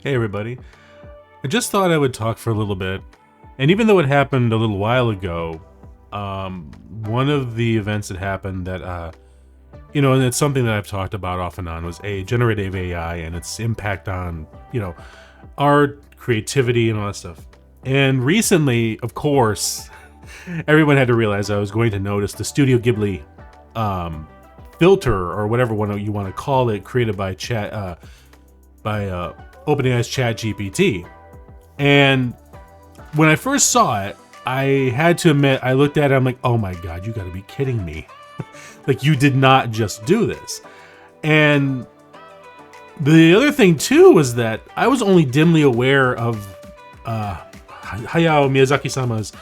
Hey everybody. I just thought I would talk for a little bit. And even though it happened a little while ago, one of the events that happened that, and it's something that I've talked about off and on, was generative AI and its impact on, art, creativity, and all that stuff. And recently, of course, everyone had to realize I was going to notice the Studio Ghibli filter, or whatever one you want to call it, created by OpenAI's ChatGPT. And when I first saw it, I had to admit, I looked at it, I'm like, oh my god, you gotta be kidding me. Like, you did not just do this. And the other thing too was that I was only dimly aware of Hayao Miyazaki-sama's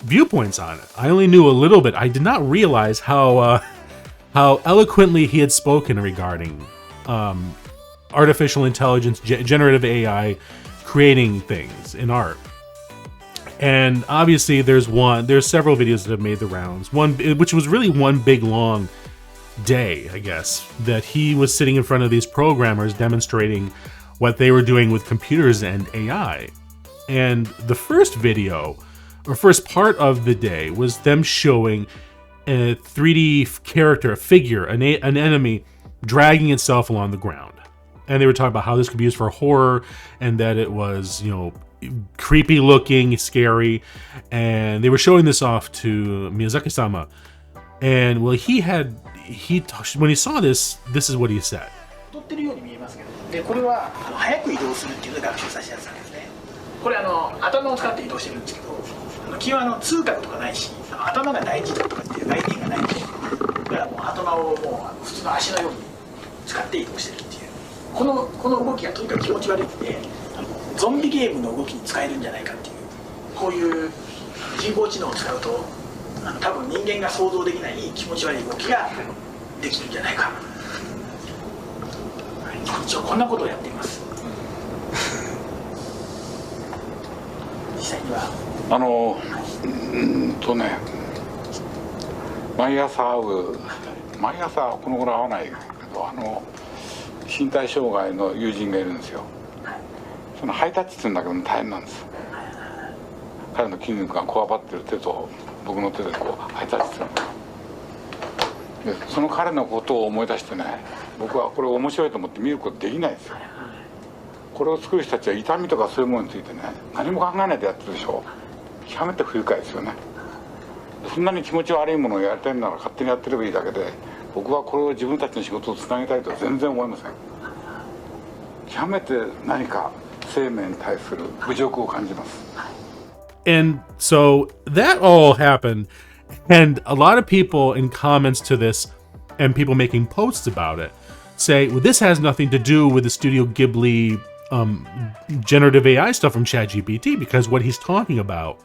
viewpoints on it. I only knew a little bit. I did not realize how eloquently he had spoken regarding artificial intelligence, generative AI creating things in art. And obviously there's several videos that have made the rounds. One, which was really one big long day, I guess, that he was sitting in front of these programmers demonstrating what they were doing with computers and AI. And the first video, or first part of the day, was them showing a 3D character, a figure, an enemy dragging itself along the ground. And they were talking about how this could be used for horror, and that it was, creepy looking, scary. And they were showing this off to Miyazaki-sama. And well, when he saw this, this is what he said. でこれは早く移動するっていうのを学習させたやつなんですね。これ頭を使って移動してるんですけど、基本痛覚とかないし、頭が大事だとかっていう概念がないんで、だからもう頭をもう普通の足のように使って移動してるっていう。この動きがとにかく気持ち悪いので、ゾンビゲームの動きに使えるんじゃないかっていう。こういう人工知能を使うと、多分人間が想像できない気持ち悪い動きができるんじゃないか。一応こんなことをやっています。実際には毎朝この頃会わないけど身体障害の友人がいるんですよ。そのハイタッチするんだけど大変なんです。彼の筋肉がこわばってる手と僕の手でこうハイタッチするで、その彼のことを思い出してね、僕はこれ面白いと思って見ることできないですよ。これを作る人たちは痛みとかそういうものについてね、何も考えないでやってるでしょ。極めて不愉快ですよね。そんなに気持ち悪いものをやりたいなら勝手にやってればいいだけで、僕はこれを自分たちの仕事をつなげたいとは全然思いません。極めて何か生命に対する侮辱を感じます。And so that all happened, and a lot of people in comments to this and people making posts about it say, well, this has nothing to do with the Studio Ghibli generative AI stuff from ChatGPT, because what he's talking about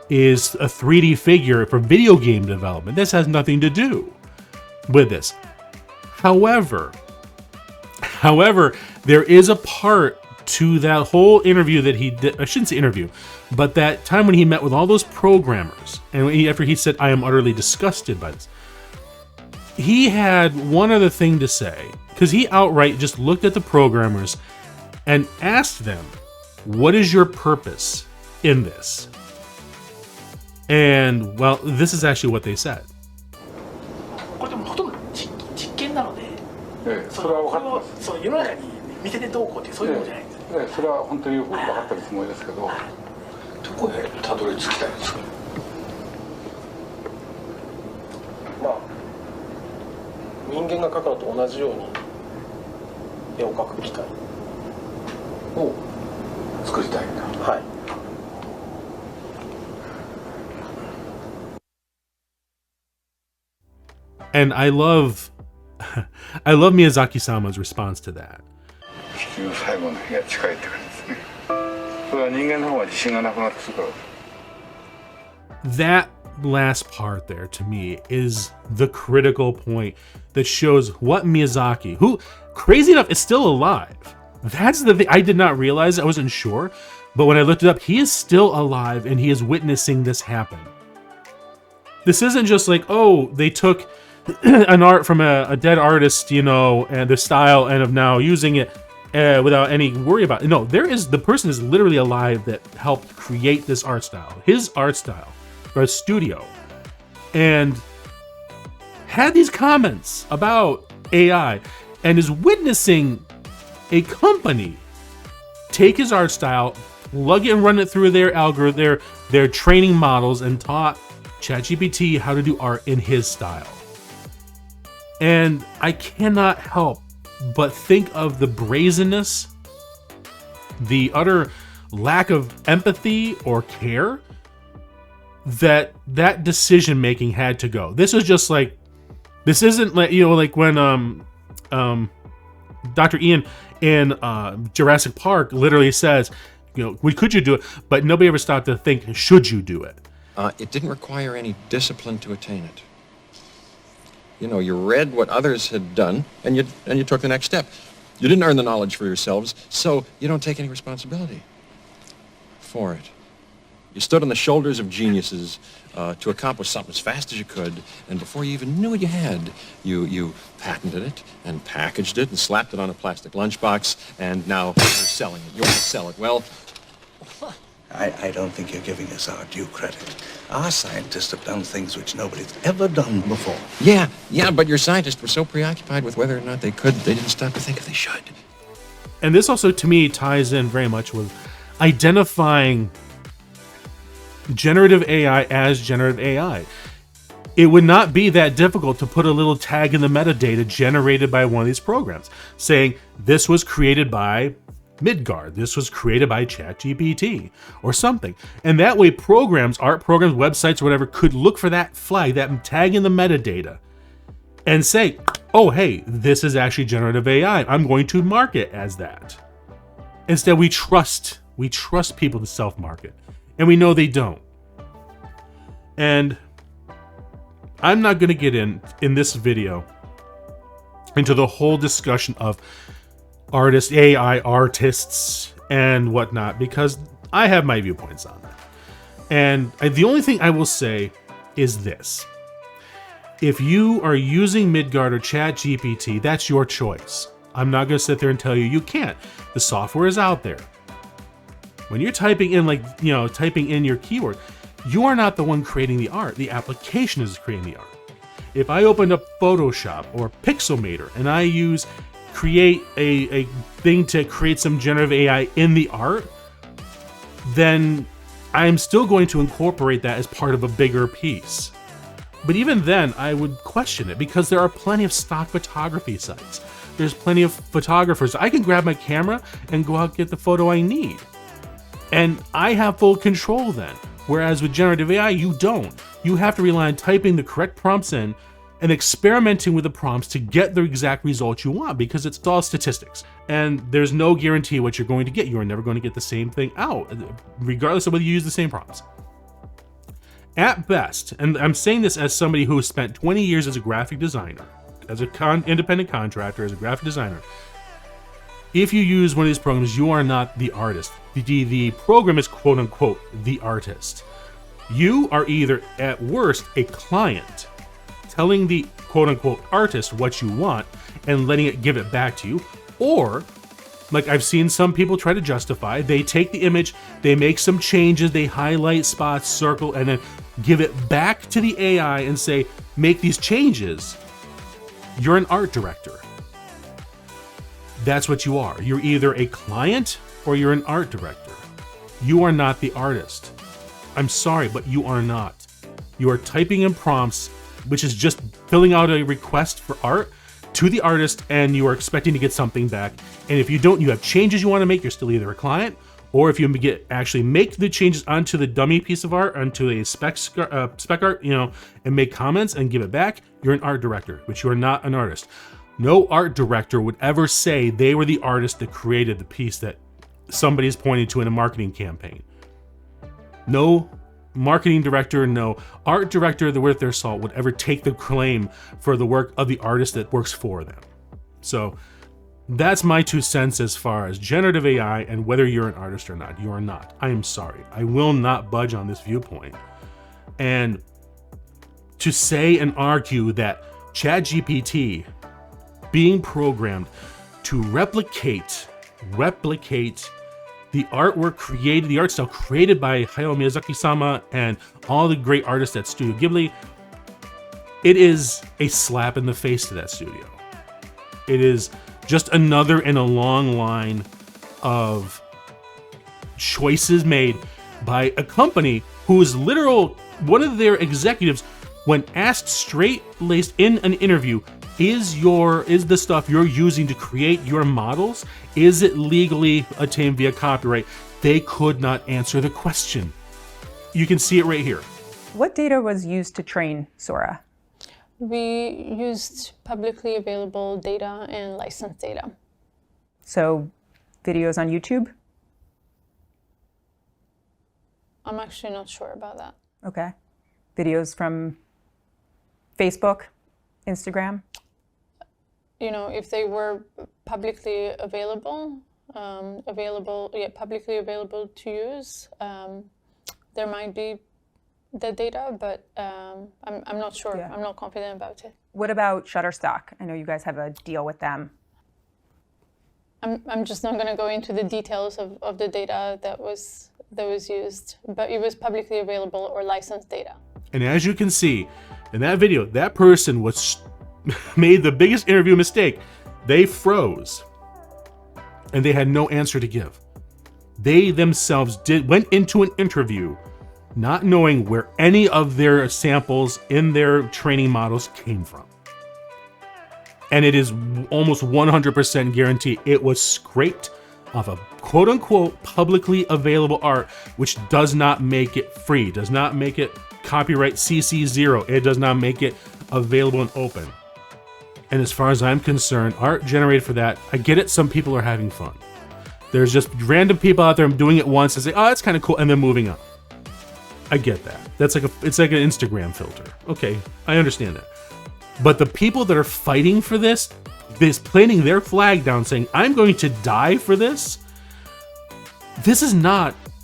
is a 3D figure for video game development. This has nothing to do with this. However, there is a part to that whole interview that he did. I shouldn't say interview, but that time when he met with all those programmers, and after he said, I am utterly disgusted by this, he had one other thing to say, because he outright just looked at the programmers and asked them, what is your purpose in this? And, well, this is actually what they said. これでもほとんど実験なので、それは分かってます。その世の中に見せてどうこうってそういうものじゃないんです。それは本当によく分かってるつもりですけど、どこへたどり着きたいですか。まあ人間が描くのと同じように絵を描く機械を作りたいんだ。はい。And I love Miyazaki-sama's response to that. 地球の最後の日が近いって感じですね。それは人間の方が自信がなくなってくるから。That last part there, to me, is the critical point that shows what Miyazaki, who, crazy enough, is still alive. That's the thing. I did not realize, I wasn't sure, but when I looked it up, he is still alive and he is witnessing this happen. This isn't just like, oh, they took an art from a dead artist, and the style, and of now using it. without any worry about it. No, the person is literally alive that helped create this art style, his art style, or studio, and had these comments about AI, and is witnessing a company take his art style, plug it and run it through their algorithm, their training models, and taught ChatGPT how to do art in his style. And I cannot help but think of the brazenness, the utter lack of empathy or care that decision making had to go. This is just like, this isn't like, like when Dr. Ian in Jurassic Park literally says, could you do it? But nobody ever stopped to think, should you do it? It didn't require any discipline to attain it. You read what others had done, and you took the next step. You didn't earn the knowledge for yourselves, so you don't take any responsibility for it. You stood on the shoulders of geniuses to accomplish something as fast as you could, and before you even knew what you had, you patented it and packaged it and slapped it on a plastic lunchbox, and now you're selling it. You want to sell it. Well, I don't think you're giving us our due credit. Our scientists have done things which nobody's ever done before. Yeah, but your scientists were so preoccupied with whether or not they could, they didn't stop to think if they should. And this also, to me, ties in very much with identifying generative AI as generative AI. It would not be that difficult to put a little tag in the metadata generated by one of these programs saying this was created by Midgard, this was created by ChatGPT or something. And that way programs, art programs, websites, or whatever could look for that flag, that tag in the metadata and say, oh, hey, this is actually generative AI. I'm going to mark it as that. Instead, we trust people to self-market. And we know they don't. And I'm not going to get in this video into the whole discussion of AI artists and whatnot, because I have my viewpoints on that. And the only thing I will say is this. If you are using Midgard or ChatGPT, that's your choice. I'm not going to sit there and tell you can't. The software is out there. When you're typing in, typing in your keyword, you are not the one creating the art. The application is creating the art. If I open up Photoshop or Pixelmator and I create a thing to create some generative AI in the art, then I'm still going to incorporate that as part of a bigger piece. But even then, I would question it because there are plenty of stock photography sites. There's plenty of photographers. I can grab my camera and go out and get the photo I need. And I have full control then. Whereas with generative AI, you don't. You have to rely on typing the correct prompts in and experimenting with the prompts to get the exact result you want, because it's all statistics. And there's no guarantee what you're going to get. You are never going to get the same thing out, regardless of whether you use the same prompts. At best, and I'm saying this as somebody who has spent 20 years as a graphic designer, as an independent contractor, as a graphic designer, if you use one of these programs, you are not the artist. The program is quote unquote the artist. You are either at worst a client telling the quote unquote artist what you want and letting it give it back to you, or like I've seen some people try to justify, they take the image, they make some changes, they highlight spots, circle, and then give it back to the AI and say, make these changes. You're an art director. That's what you are. You're either a client or you're an art director. You are not the artist. I'm sorry, but you are not. You are typing in prompts, which is just filling out a request for art to the artist, and you are expecting to get something back. And if you don't, you have changes you want to make, you're still either a client, or if you actually make the changes onto the dummy piece of art, onto a spec art, and make comments and give it back, you're an art director, but you are not an artist. No art director would ever say they were the artist that created the piece that somebody is pointing to in a marketing campaign. No marketing director, no art director that worth their salt would ever take the claim for the work of the artist that works for them. So that's my 2 cents as far as generative AI and whether you're an artist or not. You are not. I am sorry. I will not budge on this viewpoint. And to say and argue that ChatGPT being programmed to replicate replicate the artwork created, the art style created by Hayao Miyazaki-sama and all the great artists at Studio Ghibli, it is a slap in the face to that studio. It is just another in a long line of choices made by a company whose one of their executives, when asked straight-laced in an interview, is the stuff you're using to create your models, is it legally attained via copyright? They could not answer the question. You can see it right here. What data was used to train Sora? We used publicly available data and licensed data. So videos on YouTube? I'm actually not sure about that. Okay. Videos from Facebook, Instagram? You know, if they were publicly available, publicly available to use, there might be the data, but I'm not sure. Yeah. I'm not confident about it. What about Shutterstock? I know you guys have a deal with them. I'm just not going to go into the details of the data that was used, but it was publicly available or licensed data. And as you can see in that video, that person made the biggest interview mistake. They froze and they had no answer to give. They themselves went into an interview not knowing where any of their samples in their training models came from. And it is almost 100% guarantee it was scraped off of quote-unquote publicly available art, which does not make it free, does not make it copyright CC0. It does not make it available and open. And as far as I'm concerned, art generated for that, I get it, some people are having fun. There's just random people out there doing it once and say, oh, that's kind of cool, and then moving on. I get that. It's like an Instagram filter. Okay, I understand that. But the people that are fighting for this planting their flag down saying, I'm going to die for this,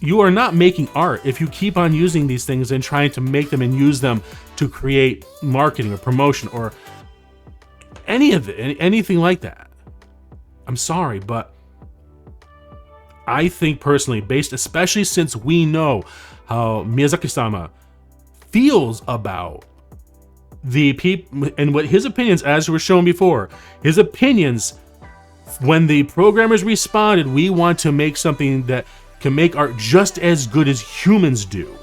you are not making art if you keep on using these things and trying to make them and use them to create marketing or promotion or anything like that. I'm sorry, but I think personally, especially since we know how Miyazaki-sama feels about the people and what his opinions, as were shown before, his opinions, when the programmers responded, we want to make something that can make art just as good as humans do.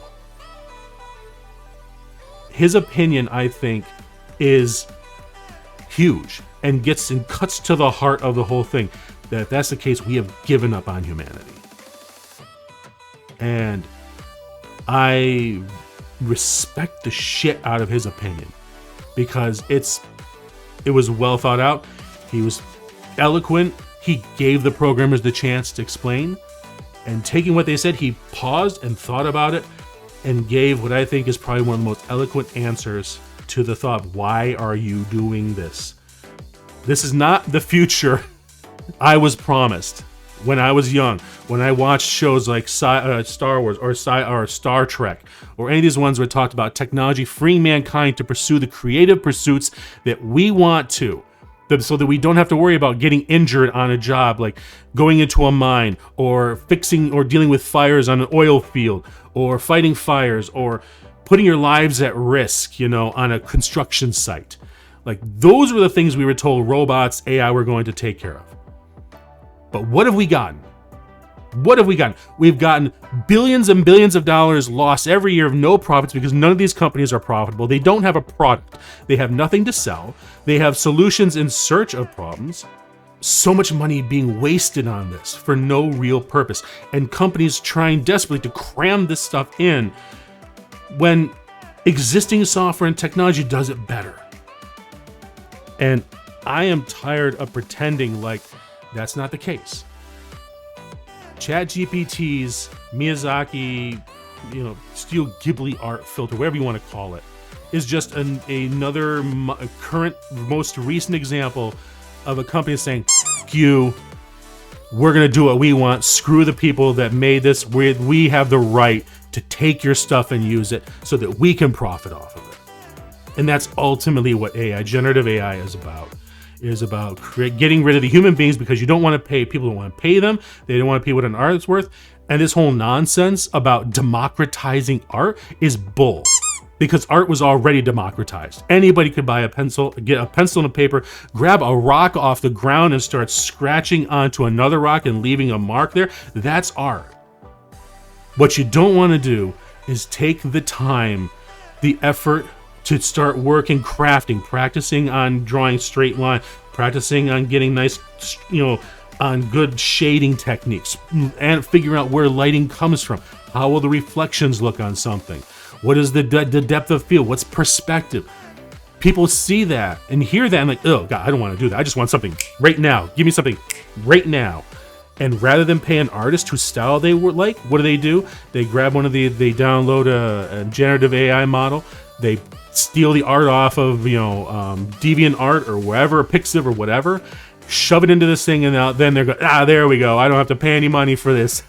His opinion, I think, is huge and cuts to the heart of the whole thing. That if that's the case, we have given up on humanity. And I respect the shit out of his opinion because it was well thought out. He was eloquent. He gave the programmers the chance to explain, and taking what they said, he paused and thought about it and gave what I think is probably one of the most eloquent answers to the thought, why are you doing this? This is not the future I was promised when I was young, when I watched shows like Star Wars or Star Trek, or any of these ones where it talked about technology freeing mankind to pursue the creative pursuits that we want to, so that we don't have to worry about getting injured on a job, like going into a mine or fixing or dealing with fires on an oil field or fighting fires or putting your lives at risk, on a construction site. Like, those were the things we were told robots, AI were going to take care of. But what have we gotten? What have we gotten? We've gotten billions and billions of dollars lost every year of no profits because none of these companies are profitable. They don't have a product. They have nothing to sell. They have solutions in search of problems. So much money being wasted on this for no real purpose. And companies trying desperately to cram this stuff in when existing software and technology does it better. And I am tired of pretending like that's not the case. ChatGPT's Miyazaki, Studio Ghibli art filter, whatever you want to call it, is just another current, most recent example of a company saying, "F you, we're going to do what we want. Screw the people that made this. We have the right to take your stuff and use it so that we can profit off of it." And that's ultimately what generative AI is about. It is about getting rid of the human beings because you don't want to pay, people don't want to pay them. They don't want to pay what an art is worth. And this whole nonsense about democratizing art is bull. Because art was already democratized. Anybody could buy a pencil, get a pencil and a paper, grab a rock off the ground and start scratching onto another rock and leaving a mark there. That's art. What you don't want to do is take the time, the effort to start working, crafting, practicing on drawing straight line, practicing on getting nice, on good shading techniques, and figuring out where lighting comes from. How will the reflections look on something? What is the depth of field? What's perspective? People see that and hear that and like, oh God, I don't want to do that. I just want something right now. Give me something right now. And rather than pay an artist whose style they were like, what do? They grab they download a generative AI model. They steal the art off of, DeviantArt or wherever, Pixiv or whatever, shove it into this thing, and now then they're going, there we go. I don't have to pay any money for this.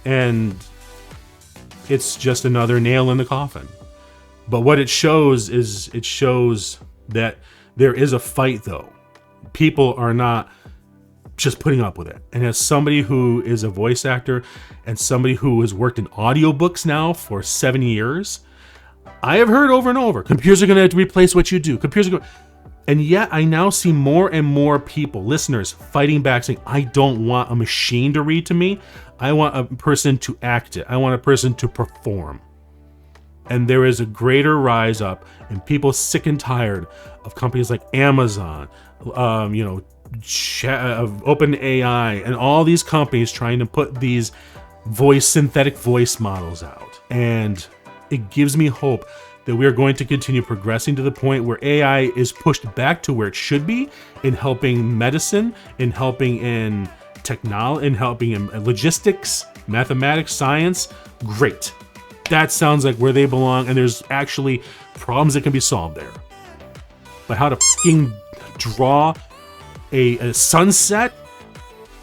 And it's just another nail in the coffin. But what it shows is that there is a fight, though. People are not just putting up with it. And as somebody who is a voice actor and somebody who has worked in audiobooks now for 7 years, I have heard over and over, computers are going to have to replace what you do. And yet I now see more and more people, listeners, fighting back saying, I don't want a machine to read to me. I want a person to act it. I want a person to perform. And there is a greater rise up and people sick and tired of companies like Amazon, OpenAI, and all these companies trying to put these synthetic voice models out. And it gives me hope that we are going to continue progressing to the point where AI is pushed back to where it should be in helping medicine, in helping in technology, in helping in logistics, mathematics, science. Great. That sounds like where they belong, and there's actually problems that can be solved there. But how to fucking draw a sunset,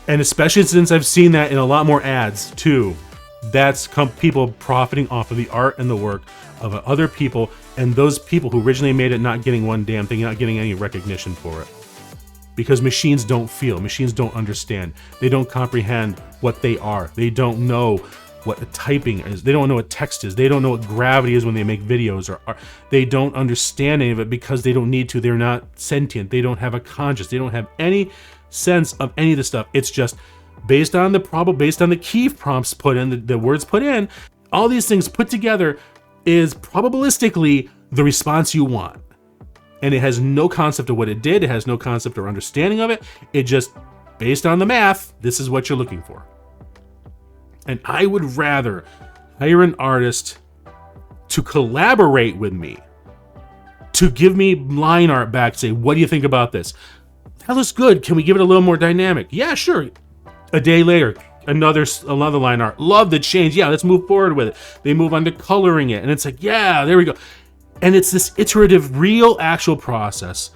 and especially since I've seen that in a lot more ads too, that's people profiting off of the art and the work of other people, and those people who originally made it not getting one damn thing, not getting any recognition for it. Because machines don't feel, machines don't understand, they don't comprehend what they are, they don't know what a typing is, they don't know what text is, they don't know what gravity is when they make videos, or they don't understand any of it because they don't need to. They're not sentient, they don't have a conscience, they don't have any sense of any of the stuff. It's just based on the key prompts put in, the words put in, all these things put together is probabilistically the response you want. And it has no concept of what it did, it has no concept or understanding of it. It just, based on the math, this is what you're looking for. And I would rather hire an artist to collaborate with me, to give me line art back, say, what do you think about this? That looks good. Can we give it a little more dynamic? Yeah, sure. A day later, another line art. Love the change. Yeah, let's move forward with it. They move on to coloring it. And it's like, yeah, there we go. And it's this iterative, real, actual process.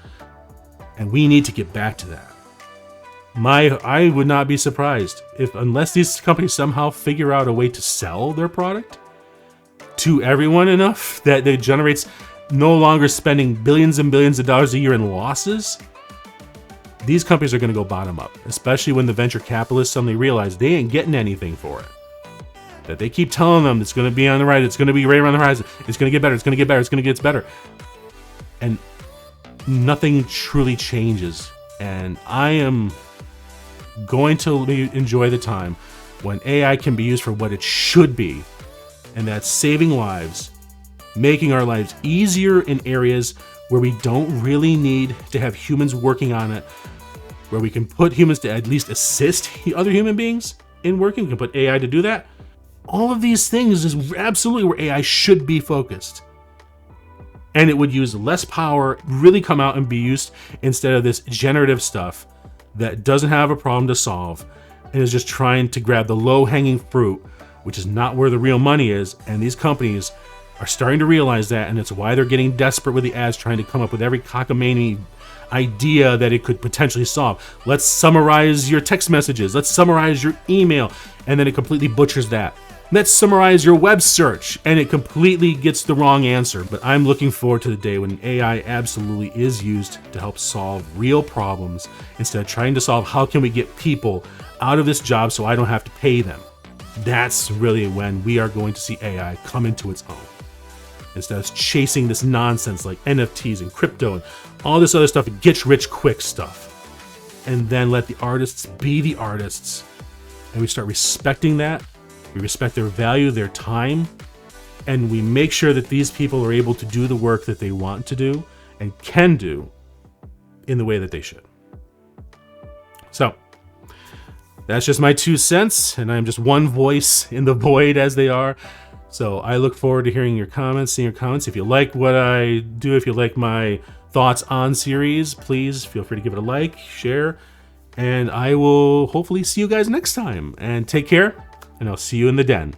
And we need to get back to that. I would not be surprised unless these companies somehow figure out a way to sell their product to everyone enough that it generates no longer spending billions and billions of dollars a year in losses. These companies are going to go bottom up, especially when the venture capitalists suddenly realize they ain't getting anything for it. That they keep telling them it's going to be on the right, it's going to be right around the horizon, it's going to get better, it's going to get better, it's going to get better. And nothing truly changes. And I am going to enjoy the time when AI can be used for what it should be, and that's saving lives, making our lives easier in areas where we don't really need to have humans working on it, where we can put humans to at least assist other human beings in working. We can put AI to do that. All of these things is absolutely where AI should be focused. And it would use less power, really come out and be used instead of this generative stuff that doesn't have a problem to solve and is just trying to grab the low-hanging fruit, which is not where the real money is. And these companies are starting to realize that, and it's why they're getting desperate with the ads, trying to come up with every cockamamie idea that it could potentially solve. Let's summarize your text messages. Let's summarize your email. And then it completely butchers that. let's summarize your web search, and it completely gets the wrong answer. But I'm looking forward to the day when AI absolutely is used to help solve real problems instead of trying to solve how can we get people out of this job so I don't have to pay them. That's really when we are going to see AI come into its own. Instead of chasing this nonsense like NFTs and crypto and all this other stuff, get rich quick stuff. And then let the artists be the artists. And we start respecting that. We respect their value, their time. And we make sure that these people are able to do the work that they want to do and can do in the way that they should. So, that's just my 2 cents, and I'm just one voice in the void as they are. So I look forward to hearing your comments, seeing your comments. If you like what I do, if you like my thoughts on series, please feel free to give it a like, share, and I will hopefully see you guys next time. And take care, and I'll see you in the den.